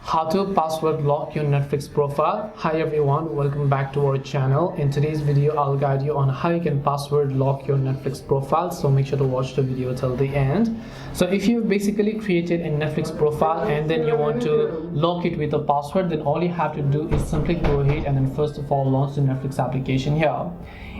How to password lock your Netflix profile. Hi everyone, welcome back to our channel. In today's video I'll guide you on how you can password lock your Netflix profile, so make sure to watch the video till the end. So if you've basically created a Netflix profile and then you want to lock it with a password, then all you have to do is simply go ahead and then first of all launch the Netflix application here.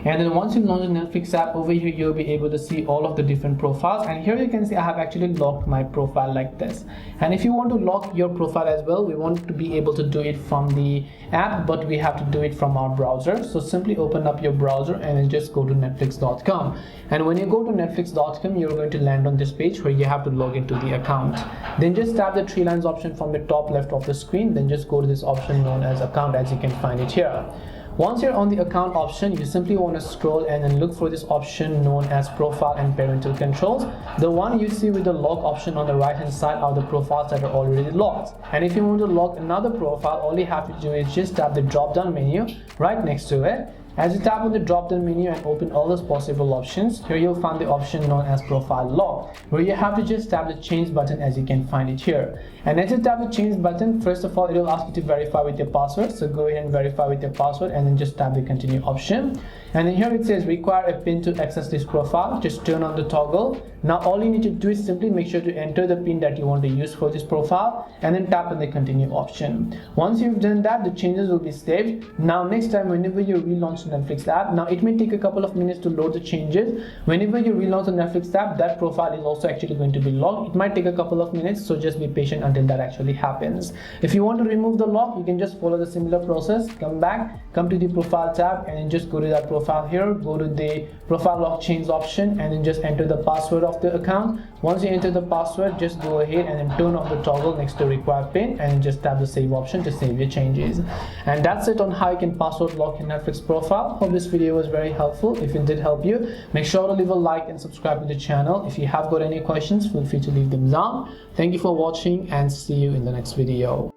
And then once you launch the Netflix app, over here you'll be able to see all of the different profiles, and here you can see I have actually locked my profile like this. And if you want to lock your profile as well, we want to be able to do it from the app, but we have to do it from our browser. So simply open up your browser and then just go to netflix.com, and when you go to netflix.com, you're going to land on this page where you have to log into the account. Then just tap the three lines option from the top left of the screen, then just go to this option known as account, as you can find it here. Once you're on the account option, you simply want to scroll and then look for this option known as profile and parental controls. The one you see with the lock option on the right hand side are the profiles that are already locked. And if you want to lock another profile, all you have to do is just tap the drop down menu right next to it. As you tap on the drop down menu and open all those possible options, here you'll find the option known as profile lock, where you have to just tap the change button, as you can find it here. And as you tap the change button, first of all it will ask you to verify with your password, so go ahead and verify with your password and then just tap the continue option. And then here it says require a PIN to access this profile. Just turn on the toggle. Now all you need to do is simply make sure to enter the PIN that you want to use for this profile and then tap on the continue option. Once you've done that, the changes will be saved. Now next time whenever you relaunch the Netflix app, now it may take a couple of minutes to load the changes. Whenever you relaunch the Netflix app, that profile is also actually going to be locked. It might take a couple of minutes, so just be patient until that actually happens. If you want to remove the lock, you can just follow the similar process. Come back, come to the profile tab and then just go to that profile here, go to the profile lock change option and then just enter the password of the account. Once you enter the password, just go ahead and then turn off the toggle next to require PIN and just tap the save option to save your changes. And that's it on how you can password lock your Netflix profile. Hope this video was very helpful. If it did help you, make sure to leave a like and subscribe to the channel. If you have got any questions, feel free to leave them down. Thank you for watching and see you in the next video.